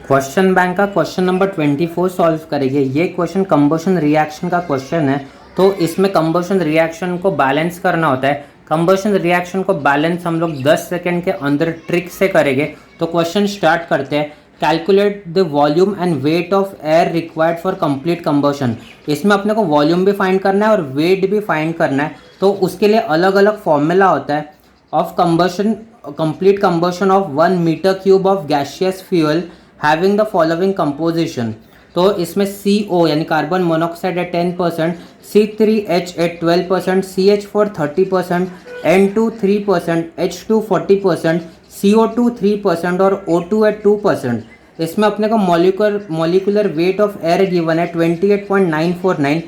Question bank का question number 24 solve करेंगे। ये क्वेश्चन कंबशन रिएक्शन का क्वेश्चन है। तो इसमें कंबशन रिएक्शन को बैलेंस करना होता है। कंबशन रिएक्शन को बैलेंस हम लोग 10 सेकेंड के अंदर ट्रिक से करेंगे। तो क्वेश्चन स्टार्ट करते हैं। Calculate the volume and weight of air required for complete combustion. इसमें अपने को वॉल्यूम भी फाइंड करना है और वेट भी फाइंड करना है। तो उसके लिए अलग अलग फॉर्मूला होता है। Of combustion complete combustion of 1 meter cube of gaseous fuel having the following composition. तो इसमें CO यानी कार्बन मोनोऑक्साइड है 10%, C3H eight 12%, CH4 30%, N2 3%, H2 40%, CO2 3% और O2 एट 2%। इसमें अपने को molecular weight of air given है 28.949।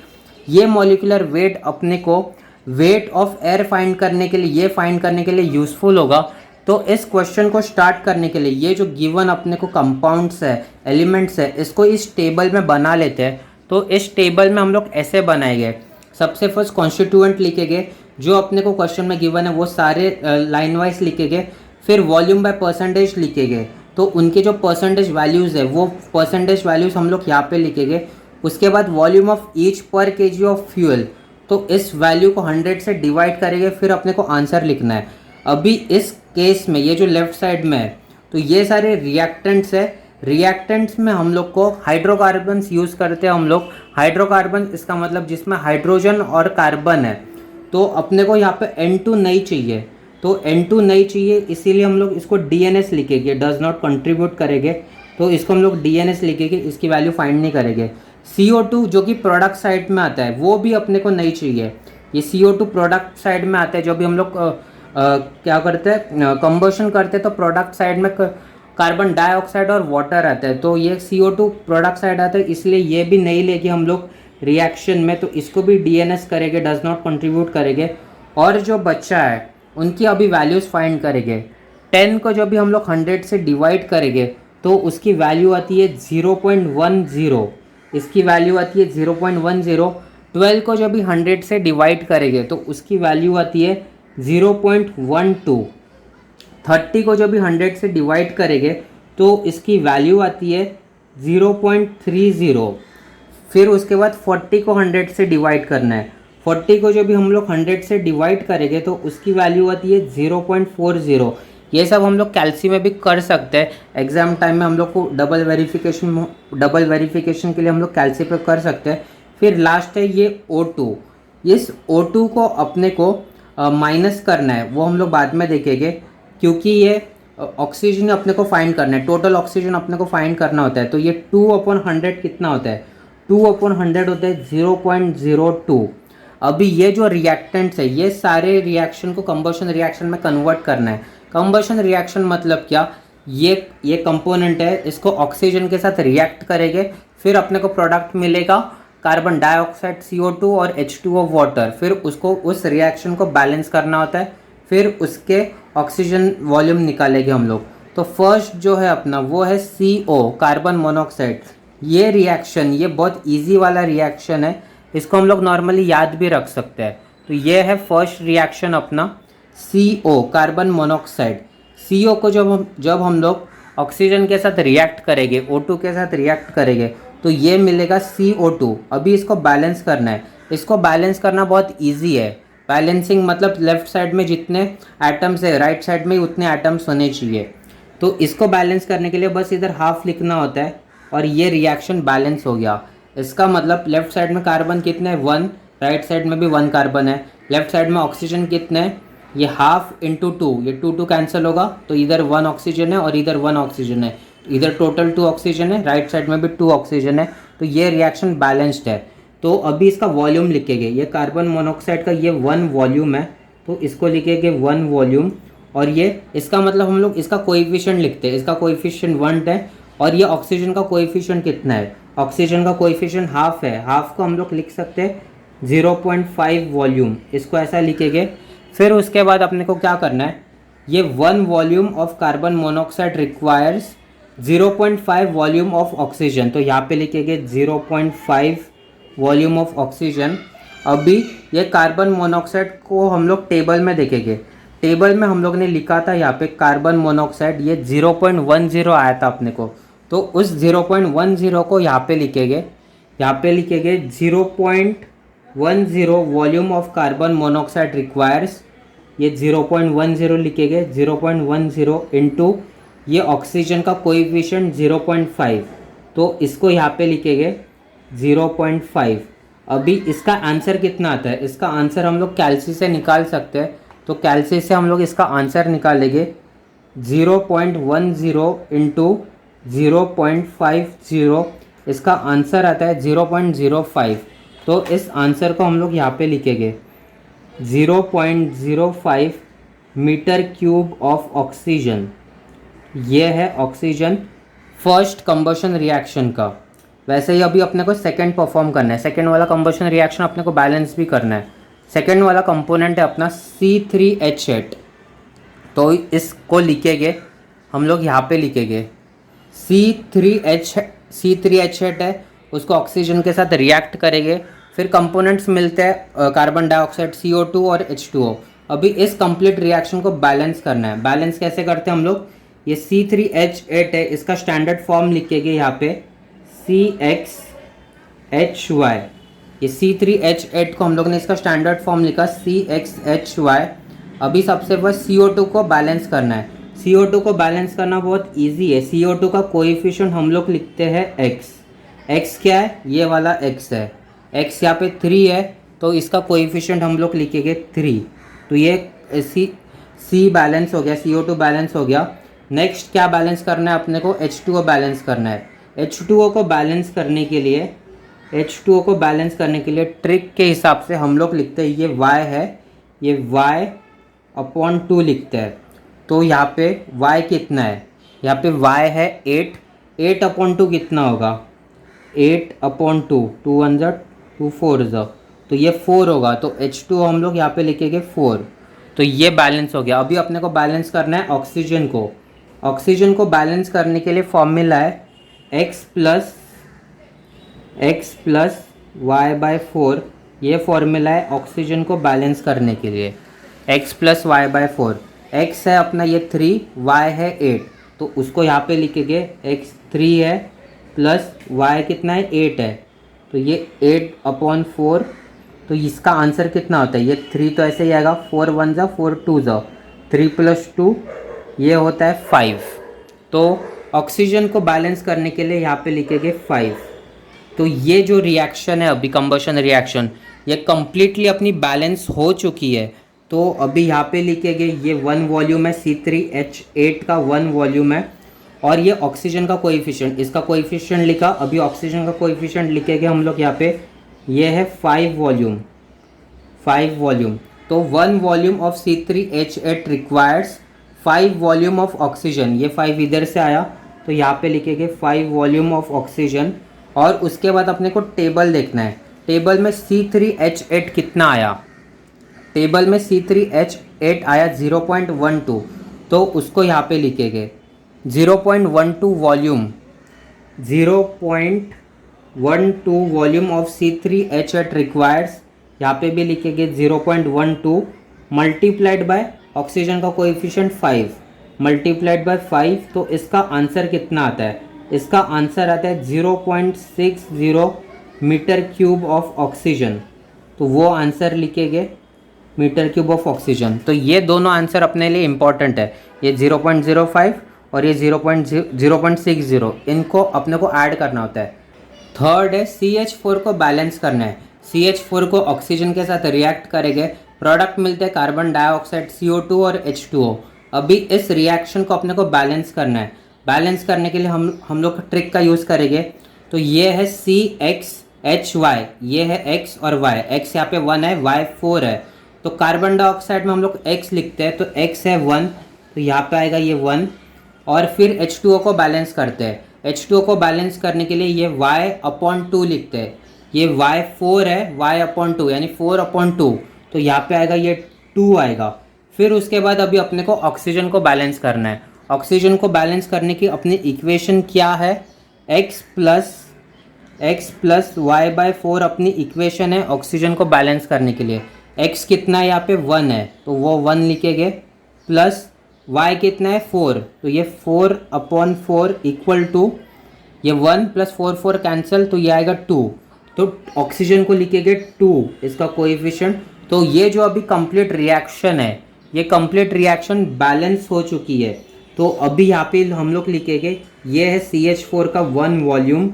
ये मॉलिक्यूलर वेट अपने को वेट ऑफ एयर फाइंड करने के लिए यूजफुल होगा। तो इस क्वेश्चन को स्टार्ट करने के लिए ये जो गिवन अपने को कंपाउंड्स है, एलिमेंट्स है, इसको इस टेबल में बना लेते हैं। तो इस टेबल में हम लोग ऐसे बनाएंगे। सबसे फर्स्ट कॉन्स्टिट्यूएंट लिखेंगे, जो अपने को क्वेश्चन में गिवन है वो सारे लाइन वाइज लिखेंगे। फिर वॉल्यूम बाय परसेंटेज लिखेंगे। तो उनके जो परसेंटेज वैल्यूज़ है वो परसेंटेज वैल्यूज़ हम लोग यहाँ पे लिखेंगे। उसके बाद वॉल्यूम ऑफ ईच पर केजी ऑफ फ्यूल, तो इस वैल्यू को 100 से डिवाइड करेंगे। फिर अपने को आंसर लिखना है। अभी इस केस में ये जो लेफ्ट साइड में है, तो ये सारे रिएक्टेंट्स है। रिएक्टेंट्स में हम लोग को हाइड्रोकार्बन्स यूज़ करते हैं। हम लोग हाइड्रोकार्बन, इसका मतलब जिसमें हाइड्रोजन और कार्बन है। तो अपने को यहाँ पे N2 नहीं चाहिए। तो N2 नहीं चाहिए, इसीलिए हम लोग इसको DNS लिखेंगे, डज नॉट कंट्रीब्यूट करेंगे। तो इसको हम लोग DNS लिखेंगे, इसकी वैल्यू फाइंड नहीं करेंगे। CO2 जो कि प्रोडक्ट साइड में आता है वो भी अपने को नहीं चाहिए। ये CO2 प्रोडक्ट साइड में आता है। जो भी हम लोग क्या करते हैं, कंबशन करते हैं, तो प्रोडक्ट साइड में कार्बन डाइऑक्साइड और वाटर आता है। तो ये CO2 प्रोडक्ट साइड आता है, इसलिए ये भी नहीं लेके हम लोग रिएक्शन में। तो इसको भी DNS करेंगे, डज नॉट कंट्रीब्यूट करेंगे। और जो बच्चा है उनकी अभी वैल्यूज़ फाइंड करेंगे। 10 को जो भी हम लोग 100 से डिवाइड करेंगे तो उसकी वैल्यू आती है 0.10। इसकी वैल्यू आती है 0.10। 12 को जो भी 100 से डिवाइड करेंगे तो उसकी वैल्यू आती है 0.12। 30 को जो भी 100 से डिवाइड करेंगे तो इसकी वैल्यू आती है 0.30। फिर उसके बाद 40 को 100 से डिवाइड करना है। 40 को जो भी हम लोग 100 से डिवाइड करेंगे तो उसकी वैल्यू आती है 0.40। ये सब हम लोग कैल्सी में भी कर सकते हैं। एग्जाम टाइम में हम लोग को डबल वेरिफिकेशन के लिए हम लोग कैल्सी पे कर सकते हैं। फिर लास्ट है ये O2। इस O2 को अपने को माइनस करना है, वो हम लोग बाद में देखेंगे, क्योंकि ये ऑक्सीजन अपने को फाइंड करना है। टोटल ऑक्सीजन अपने को फाइंड करना होता है। तो ये 2/100 कितना होता है? 2/100 होता है 0.02। अभी ये जो रिएक्टेंट्स है, ये सारे रिएक्शन को कंबशन रिएक्शन में कन्वर्ट करना है। कंबशन रिएक्शन मतलब क्या? ये कंपोनेंट है, इसको ऑक्सीजन के साथ रिएक्ट करेंगे, फिर अपने को प्रोडक्ट मिलेगा कार्बन डाइऑक्साइड CO2 और H2O वाटर। फिर उसको उस रिएक्शन को बैलेंस करना होता है। फिर उसके ऑक्सीजन वॉल्यूम निकालेंगे हम लोग। तो फर्स्ट जो है अपना वो है CO कार्बन मोनोऑक्साइड। ये रिएक्शन ये बहुत इजी वाला रिएक्शन है, इसको हम लोग नॉर्मली याद भी रख सकते हैं। तो ये है फर्स्ट रिएक्शन अपना CO कार्बन मोनोऑक्साइड। CO को जब हम लोग ऑक्सीजन के साथ रिएक्ट करेंगे, O2 के साथ रिएक्ट करेंगे, तो ये मिलेगा CO2। अभी इसको बैलेंस करना है। इसको बैलेंस करना बहुत इजी है। बैलेंसिंग मतलब लेफ्ट साइड में जितने एटम्स है राइट साइड में उतने एटम्स होने चाहिए। तो इसको बैलेंस करने के लिए बस इधर हाफ लिखना होता है और ये रिएक्शन बैलेंस हो गया। इसका मतलब लेफ्ट साइड में कार्बन कितने हैं? 1। राइट साइड में भी 1 कार्बन है। लेफ्ट साइड में ऑक्सीजन कितने हैं? ये हाफ इंटू 2, ये 2 कैंसिल होगा, तो इधर 1 ऑक्सीजन है और इधर 1 ऑक्सीजन है। इधर टोटल 2 ऑक्सीजन है, राइट साइड में भी 2 ऑक्सीजन है। तो ये रिएक्शन बैलेंस्ड है। तो अभी इसका वॉल्यूम लिखेंगे। ये कार्बन मोनोऑक्साइड का ये 1 वॉल्यूम है, तो इसको लिखेंगे 1 वॉल्यूम। और ये इसका मतलब हम लोग इसका कोएफिशिएंट लिखते हैं। इसका कोएफिशिएंट 1 है। और ये ऑक्सीजन का कोएफिशिएंट कितना है? ऑक्सीजन का कोएफिशिएंट हाफ है। हाफ को हम लोग लिख सकते हैं 0.5 वॉल्यूम। इसको ऐसा लिखेंगे। फिर उसके बाद अपने को क्या करना है? ये 1 volume of carbon monoxide requires 0.5 volume of oxygen. तो यहाँ पे लिखेंगे 0.5 वॉल्यूम ऑफ ऑक्सीजन। अभी ये कार्बन मोनोऑक्साइड को हम लोग टेबल में देखेंगे। टेबल में हम लोग ने लिखा था यहाँ पे कार्बन मोनोऑक्साइड ये 0.10 आया था अपने को। तो उस 0.10 को यहाँ पे लिखेंगे, 0.10 volume of carbon monoxide requires, ये 0.10 लिखेंगे, 0.10 इंटू ये ऑक्सीजन का कोएफिशिएंट 0.5, तो इसको यहाँ पे लिखेंगे 0.5। अभी इसका आंसर कितना आता है, इसका आंसर हम लोग कैल्सी से निकाल सकते हैं, तो कैल्सी से हम लोग इसका आंसर निकालेंगे 0.10 इंटू 0.50, इसका आंसर आता है 0.05। तो इस आंसर को हम लोग यहाँ पे लिखेंगे 0.05 मीटर क्यूब ऑफ ऑक्सीजन। ये है ऑक्सीजन फर्स्ट कंबशन रिएक्शन का। वैसे ही अभी अपने को सेकंड परफॉर्म करना है, सेकंड वाला कंबशन रिएक्शन अपने को बैलेंस भी करना है। सेकंड वाला कंपोनेंट है अपना C3H8, तो इसको लिखेंगे हम लोग यहाँ पे लिखेंगे C3H8 है, उसको ऑक्सीजन के साथ रिएक्ट करेंगे, फिर कंपोनेंट्स मिलते हैं कार्बन डाइऑक्साइड CO2 और H2O। अभी इस कंप्लीट रिएक्शन को बैलेंस करना है। बैलेंस कैसे करते हैं हम लोग, ये C3H8 है, इसका स्टैंडर्ड फॉर्म लिखेंगे यहाँ पे CXHY। ये C3H8 को हम लोग ने इसका स्टैंडर्ड फॉर्म लिखा CXHY। अभी सबसे फर्स्ट CO2 को बैलेंस करना है। CO2 को बैलेंस करना बहुत इजी है। CO2 का कोएफिशिएंट हम लोग लिखते हैं X। X क्या है, ये वाला X है, X यहाँ पे 3 है, तो इसका कोएफिशिएंट हम लोग लिखेंगे 3। तो ये C बैलेंस हो गया, CO2 बैलेंस हो गया। नेक्स्ट क्या बैलेंस करना है अपने को, H2O बैलेंस करना है। H2O को बैलेंस करने के लिए ट्रिक के हिसाब से हम लोग लिखते हैं, ये Y है, ये Y/2 लिखते हैं। तो यहाँ पे Y कितना है, यहाँ पे Y है 8/2 कितना होगा, 8/2, 2 1 2 4, तो ये 4 होगा, तो H2O हम लोग यहाँ पे लिखेंगे 4। तो ये बैलेंस हो गया। अभी अपने को बैलेंस करना है ऑक्सीजन को। ऑक्सीजन को बैलेंस करने के लिए फॉर्मूला है x प्लस y/4। ये फॉर्मूला है ऑक्सीजन को बैलेंस करने के लिए, x प्लस y/4। x है अपना ये 3, y है 8, तो उसको यहाँ पे लिखेंगे x 3 है प्लस y कितना है 8 है, तो ये 8/4। तो इसका आंसर कितना होता है, ये 3 तो ऐसे ही आएगा, 4 1 4 2 3 + 2 ये होता है 5। तो ऑक्सीजन को बैलेंस करने के लिए यहाँ पे लिखेंगे 5। तो ये जो रिएक्शन है अभी कंबशन रिएक्शन, ये कम्प्लीटली अपनी बैलेंस हो चुकी है। तो अभी यहाँ पे लिखेंगे ये 1 वॉल्यूम है, C3H8 का 1 वॉल्यूम है, और ये ऑक्सीजन का कोएफिशिएंट, इसका कोएफिशिएंट लिखा। अभी ऑक्सीजन का कोएफिशिएंट लिखेंगे हम लोग यहाँ पे, ये है 5 वॉल्यूम। तो 1 volume of C3H8 requires 5 volume of oxygen. ये 5 इधर से आया, तो यहाँ पे लिखेंगे 5 वॉल्यूम ऑफ ऑक्सीजन। और उसके बाद अपने को टेबल देखना है, टेबल में C3H8 कितना आया। टेबल में C3H8 आया 0.12, तो उसको यहाँ पे लिखेंगे 0.12 volume, 0.12 volume of C3H8 requires, यहाँ पे भी लिखेंगे 0.12 मल्टीप्लाइड बाय ऑक्सीजन का कोएफिशिएंट 5 मल्टीप्लाइड बाय 5। तो इसका आंसर कितना आता है, इसका आंसर आता है 0.60 मीटर क्यूब ऑफ ऑक्सीजन। तो वो आंसर लिखेंगे मीटर क्यूब ऑफ ऑक्सीजन। तो ये दोनों आंसर अपने लिए इम्पॉर्टेंट है, ये 0.05 और ये 0.60, इनको अपने को ऐड करना होता है। थर्ड है CH4 को बैलेंस करना है। CH4 को ऑक्सीजन के साथ रिएक्ट करेंगे, प्रोडक्ट मिलते हैं कार्बन डाइऑक्साइड CO2 और H2O। अभी इस रिएक्शन को अपने को बैलेंस करना है। बैलेंस करने के लिए हम लोग ट्रिक का यूज़ करेंगे। तो ये है CXHY, ये है X और Y। X यहाँ पे 1 है, Y 4 है। तो कार्बन डाइऑक्साइड में हम लोग X लिखते हैं, तो X है 1, तो यहाँ पे आएगा ये 1। और फिर H2O को बैलेंस करते हैं। H2O को बैलेंस करने के लिए ये Y/2 लिखते हैं। ये Y 4 है, Y/2 यानी 4/2, तो यहाँ पे आएगा ये 2 आएगा। फिर उसके बाद अभी अपने को ऑक्सीजन को बैलेंस करना है। ऑक्सीजन को बैलेंस करने की अपनी इक्वेशन क्या है, x प्लस y/4 अपनी इक्वेशन है ऑक्सीजन को बैलेंस करने के लिए। x कितना है यहाँ पे 1 है, तो वो 1 लिखेंगे, प्लस y कितना है 4, तो ये 4/4 इक्वल टू ये 1 + 4 4 कैंसिल, तो ये आएगा 2। तो ऑक्सीजन को लिखेंगे 2 इसका कोएफिशिएंट। तो ये जो अभी कंप्लीट रिएक्शन है, ये कंप्लीट रिएक्शन बैलेंस हो चुकी है। तो अभी यहाँ पे हम लोग लिखेंगे ये है CH4 का 1 वॉल्यूम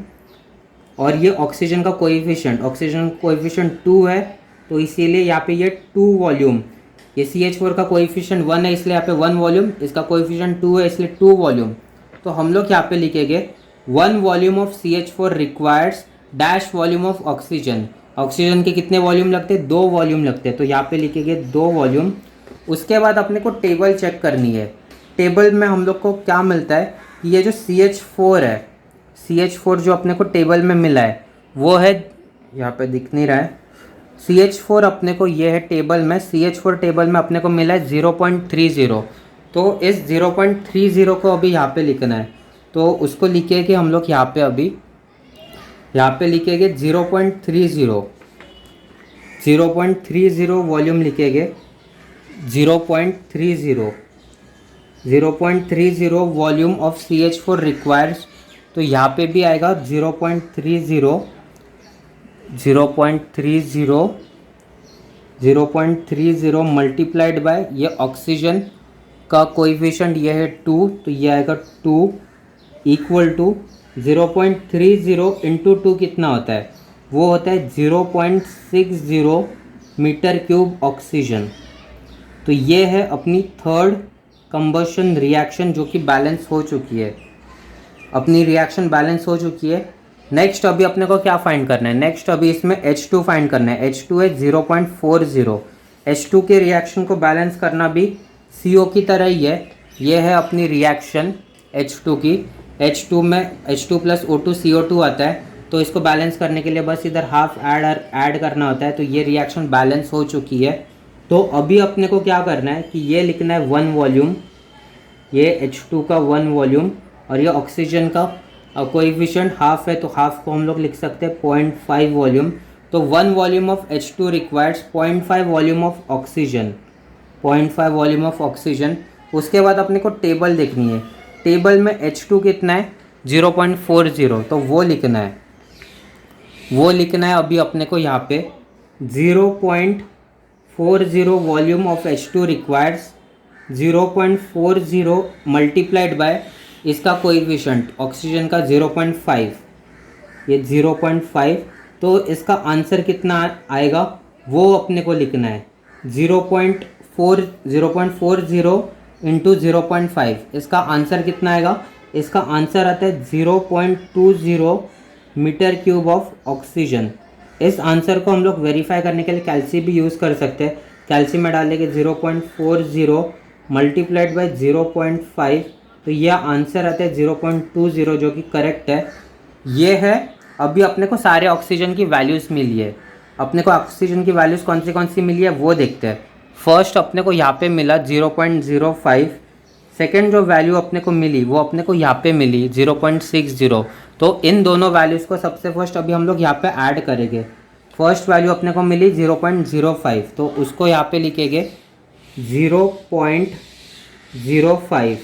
और ये ऑक्सीजन का कोएफिशिएंट, ऑक्सीजन कोएफिशिएंट 2 है, तो इसीलिए यहाँ पे ये 2 वॉल्यूम। ये CH4 का कोएफिशिएंट 1 है इसलिए यहाँ पे 1 वॉल्यूम, इसका कोएफिशिएंट 2 है इसलिए 2 वॉल्यूम। तो हम लोग यहाँ पे लिखेंगे 1 volume of CH4 requires dash volume of oxygen. Oxygen के कितने वॉल्यूम लगते हैं? 2 वॉल्यूम लगते हैं, तो यहाँ पे लिखेंगे 2 वॉल्यूम। उसके बाद अपने को टेबल चेक करनी है। टेबल में हम लोग को क्या मिलता है कि ये जो CH4 है, CH4 जो अपने को टेबल में मिला है वो है, यहाँ पे दिख नहीं रहा है, CH4 अपने को ये है टेबल में, CH4 टेबल में अपने को मिला है 0.30। तो इस 0.30 को अभी यहाँ पे लिखना है, तो उसको लिखे कि हम लोग यहाँ पे अभी यहाँ पे लिखेंगे 0.30 वॉल्यूम लिखेंगे, 0.30 वॉल्यूम ऑफ CH4 रिक्वायर्स। तो यहाँ पे भी आएगा 0.30 मल्टीप्लाइड बाय ये ऑक्सीजन का कोएफिशिएंट ये है 2, तो ये आएगा 2 इक्वल टू 0.30 इंटू 2 कितना होता है? वो होता है 0.60 मीटर क्यूब ऑक्सीजन। तो ये है अपनी थर्ड कंबशन रिएक्शन जो कि बैलेंस हो चुकी है। अपनी रिएक्शन बैलेंस हो चुकी है। नेक्स्ट अभी अपने को क्या फाइंड करना है? नेक्स्ट अभी इसमें H2 फाइंड करना है। H2 है 0.40। H2 के रिएक्शन को बैलेंस करना भी CO की तरह ही है। ये है अपनी रिएक्शन H2 की। H2 में H2 + O2 CO2 आता है, तो इसको बैलेंस करने के लिए बस इधर हाफ ऐड करना होता है। तो ये रिएक्शन बैलेंस हो चुकी है। तो अभी अपने को क्या करना है कि ये लिखना है 1 वॉल्यूम, ये H2 का 1 वॉल्यूम, और ये ऑक्सीजन का कोएफिशिएंट हाफ है, तो हाफ को हम लोग लिख सकते हैं 0.5 वॉल्यूम। तो 1 volume of H2 requires 0.5 volume of oxygen, 0.5 volume of oxygen. उसके बाद अपने को टेबल देखनी है। टेबल में H2 कितना है? 0.40, तो वो लिखना है, अभी अपने को यहाँ पे 0.40 volume of H2 requires 0.40 multiplied by इसका कोएफिशिएंट ऑक्सीजन का 0.5, ये 0.5। तो इसका आंसर कितना आएगा वो अपने को लिखना है 0.40 इंटू 0.5। इसका आंसर कितना आएगा? इसका आंसर आता है 0.20 मीटर क्यूब ऑफ ऑक्सीजन। इस आंसर को हम लोग वेरीफाई करने के लिए कैल्सी भी यूज़ कर सकते हैं। कैल्सी में डालेंगे 0.40 मल्टीप्लाइड बाय 0.5, तो यह आंसर आता है 0.20 जो कि करेक्ट है। ये है अभी अपने को सारे ऑक्सीजन की वैल्यूज़ मिली है। अपने को ऑक्सीजन की वैल्यूज़ कौन सी मिली है वो देखते हैं। फर्स्ट अपने को यहाँ पे मिला 0.05। सेकेंड जो वैल्यू अपने को मिली वो अपने को यहाँ पे मिली 0.60। तो इन दोनों वैल्यूज़ को सबसे फर्स्ट अभी हम लोग यहाँ पे ऐड करेंगे। फर्स्ट वैल्यू अपने को मिली 0.05, तो उसको यहाँ पे लिखेंगे 0.05।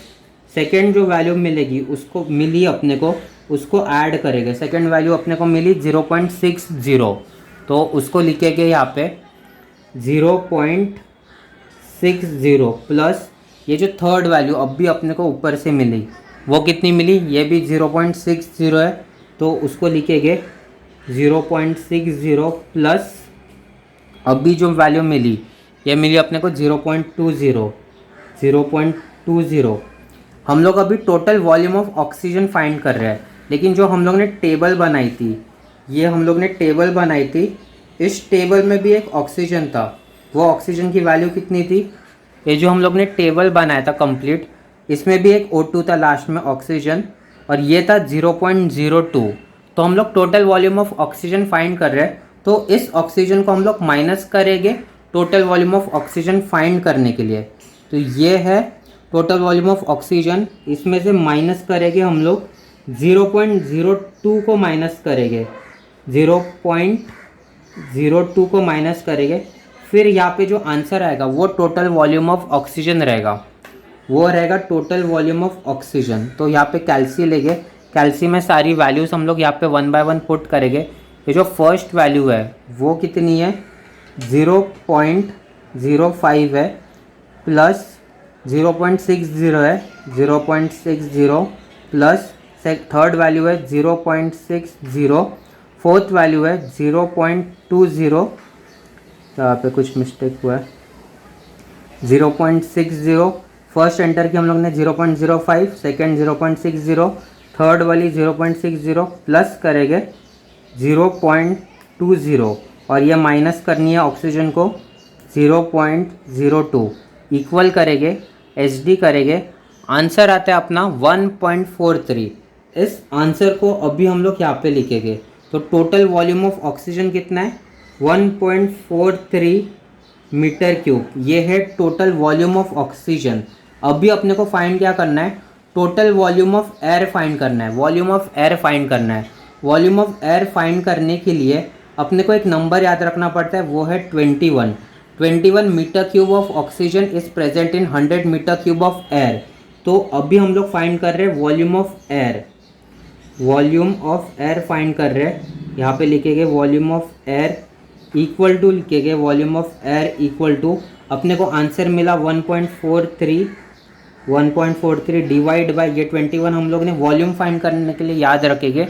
सेकेंड जो वैल्यू मिलेगी उसको मिली अपने को, उसको ऐड करेंगे। सेकेंड वैल्यू अपने को मिली 0.60, तो उसको लिखेंगे यहाँ पे 0.60 प्लस ये जो थर्ड वैल्यू अभी अपने को ऊपर से मिली वो कितनी मिली? ये भी 0.60 है, तो उसको लिखेंगे 0.60 प्लस अभी जो वैल्यू मिली ये मिली अपने को 0.20। हम लोग अभी total volume of oxygen find कर रहे हैं, लेकिन जो हम लोग ने टेबल बनाई थी, ये हम लोग ने टेबल बनाई थी, इस टेबल में भी एक ऑक्सीजन था। वो ऑक्सीजन की वैल्यू कितनी थी? ये जो हम लोग ने टेबल बनाया था कंप्लीट, इसमें भी एक O2 था लास्ट में ऑक्सीजन, और ये था 0.02। तो हम लोग total volume of oxygen find कर रहे हैं, तो इस ऑक्सीजन को हम लोग माइनस करेंगे total volume of oxygen find करने के लिए। तो ये है टोटल वॉल्यूम ऑफ ऑक्सीजन, इसमें से माइनस करेंगे हम लोग 0.02 को माइनस करेंगे, 0.02 को माइनस करेंगे। फिर यहाँ पे जो आंसर आएगा वो टोटल वॉल्यूम ऑफ ऑक्सीजन रहेगा, वो रहेगा टोटल वॉल्यूम ऑफ ऑक्सीजन। तो यहाँ पे कैल्सी लेंगे, कैल्सी में सारी वैल्यूज़ हम लोग यहाँ पे 1 बाय 1 पुट करेंगे। ये जो फर्स्ट वैल्यू है वो कितनी है, 0.05 है, प्लस 0.60 है, 0.60 प्लस थर्ड वैल्यू है 0.60, फोर्थ वैल्यू है 0.20, यहाँ पे कुछ मिस्टेक हुआ है, 0.60, फर्स्ट एंटर की हम लोग ने 0.05, सेकेंड 0.60, थर्ड वाली 0.60 प्लस करेंगे 0.20 और ये माइनस करनी है ऑक्सीजन को 0.02, इक्वल करेंगे, एचडी करेंगे, आंसर आता है अपना 1.43। इस आंसर को अभी हम लोग यहाँ पे लिखेंगे। तो टोटल वॉल्यूम ऑफ ऑक्सीजन कितना है, 1.43 मीटर क्यूब। ये है टोटल वॉल्यूम ऑफ ऑक्सीजन। अभी अपने को फाइंड क्या करना है, total volume of air find करना है, वॉल्यूम ऑफ एयर फाइंड करना है। वॉल्यूम ऑफ एयर फाइंड करने के लिए अपने को एक नंबर याद रखना पड़ता है, वो है 21 metre cube of oxygen is present in 100 metre cube of air. तो अभी हम लोग फाइंड कर रहे हैं volume of air, volume of air find कर रहे हैं। यहाँ पे लिखेंगे volume of air equal to, लिखेंगे volume of air equal to, अपने को आंसर मिला 1.43 डिवाइड बाय ये 21 हम लोग ने वॉल्यूम फाइंड करने के लिए याद रखेंगे,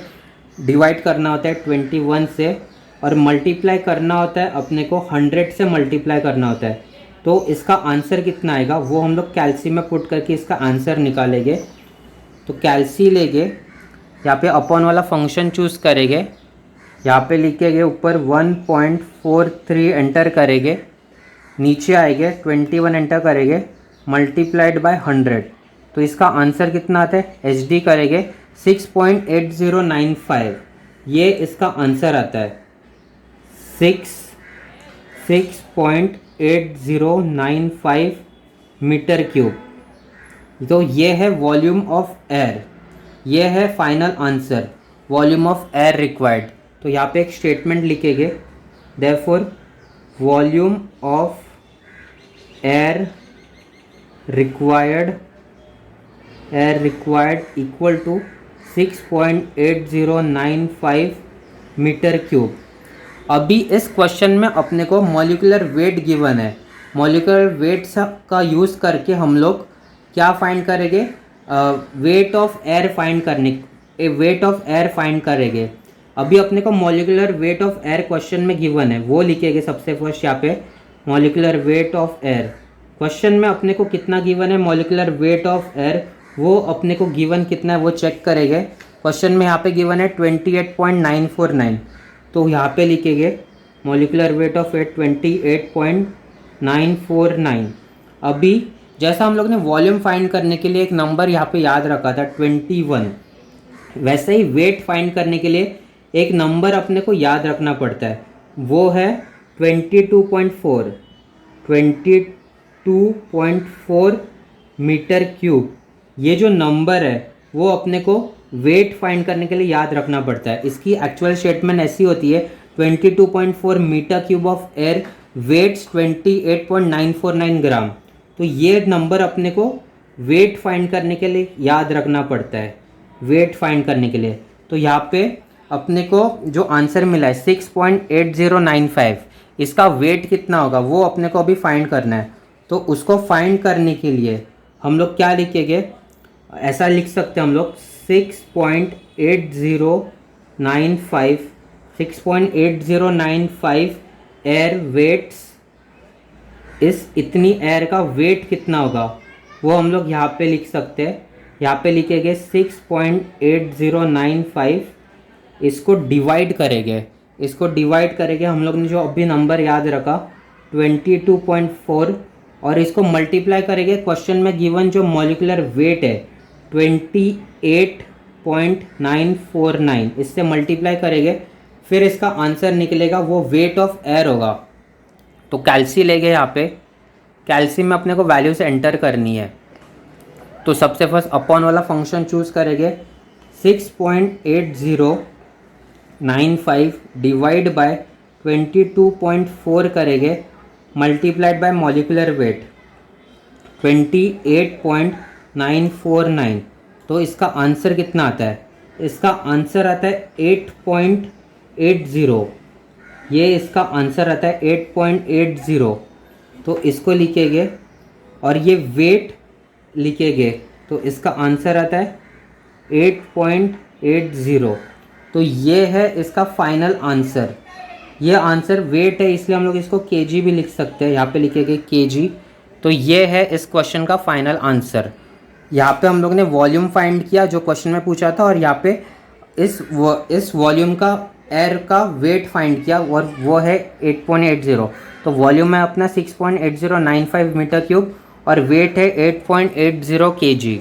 डिवाइड करना होता है 21 से और मल्टीप्लाई करना होता है अपने को 100 से मल्टीप्लाई करना होता है। तो इसका आंसर कितना आएगा वो हम लोग कैल्सी में पुट करके इसका आंसर निकालेंगे। तो कैल्सी लेंगे, यहाँ पे अपॉन वाला फंक्शन चूज़ करेंगे, यहाँ पे लिखेंगे ऊपर 1.43 एंटर करेंगे, नीचे आएंगे 21 एंटर करेंगे, मल्टीप्लाइड बाय 100। तो इसका आंसर कितना आता है, एचडी करेंगे 6.8095, ये इसका आंसर आता है 6.8095 मीटर क्यूब। तो ये है वॉल्यूम ऑफ एयर, ये है final answer, volume of air required. तो यहाँ पे एक स्टेटमेंट लिखेंगे, therefore volume of air required equal to 6.8095 meter cube. अभी इस क्वेश्चन में अपने को मॉलिक्यूलर वेट गिवन है, मॉलिक्यूलर वेट का यूज़ करके हम लोग क्या फाइंड करेंगे, वेट ऑफ एयर फाइंड करेंगे। अभी अपने को molecular weight of air question में गिवन है, वो लिखेंगे सबसे फर्स्ट यहाँ पे, molecular weight of air. Question में अपने को कितना गिवन है मॉलिक्यूलर वेट ऑफ एयर, वो अपने को गिवन कितना है वो चेक करेंगे। क्वेश्चन में यहाँ पे गिवन है 28.949, तो यहाँ पे लिखेंगे मॉलिक्यूलर वेट ऑफ एयर 28.949। अभी जैसा हम लोग ने वॉल्यूम फाइंड करने के लिए एक नंबर यहाँ पे याद रखा था 21, वैसे ही वेट फाइंड करने के लिए एक नंबर अपने को याद रखना पड़ता है, वो है 22.4 मीटर क्यूब। ये जो नंबर है वो अपने को वेट फाइंड करने के लिए याद रखना पड़ता है। इसकी एक्चुअल स्टेटमेंट ऐसी होती है 22.4 meter cube of air weights 28.949 gram. तो ये नंबर अपने को वेट फाइंड करने के लिए याद रखना पड़ता है, वेट फाइंड करने के लिए। तो यहाँ पे अपने को जो आंसर मिला है 6.8095, इसका वेट कितना होगा वो अपने को अभी फाइंड करना है। तो उसको फाइंड करने के लिए हम लोग क्या लिखेंगे, ऐसा लिख सकते हैं हम लोग 6.8095 एयर वेट्स, इस इतनी एयर का वेट कितना होगा वो हम लोग यहाँ पे लिख सकते हैं। यहाँ पे लिखेंगे 6.8095, इसको डिवाइड करेंगे हम लोग ने जो अभी नंबर याद रखा 22.4 और इसको मल्टीप्लाई करेंगे क्वेश्चन में गिवन जो मॉलिक्यूलर वेट है 28.949, इससे मल्टीप्लाई करेंगे, फिर इसका आंसर निकलेगा, वो वेट ऑफ एयर होगा। तो कैल्सी लेंगे, यहाँ पे कैल्सी में अपने को वैल्यूज एंटर करनी है। तो सबसे फर्स्ट अपॉन वाला फंक्शन चूज़ करेंगे, 6.8095 डिवाइड बाय 22.4 करेंगे, मल्टीप्लाइड बाय मॉलिक्यूलर वेट 28.949। तो इसका आंसर कितना आता है, इसका आंसर आता है 8.80। ये इसका आंसर आता है 8.80। तो इसको लिखेंगे और ये वेट लिखेंगे तो इसका आंसर आता है 8.80। तो ये है इसका फाइनल आंसर। ये आंसर वेट है इसलिए हम लोग इसको केजी भी लिख सकते हैं, यहाँ पे लिखेंगे केजी। तो ये है इस क्वेश्चन का फाइनल आंसर। यहाँ पे हम लोग ने वॉल्यूम फाइंड किया जो क्वेश्चन में पूछा था, और यहाँ पे इस वॉल्यूम का एयर का वेट फाइंड किया और वो है 8.80। तो वॉल्यूम है अपना 6.8095 मीटर क्यूब और वेट है 8.80 kg।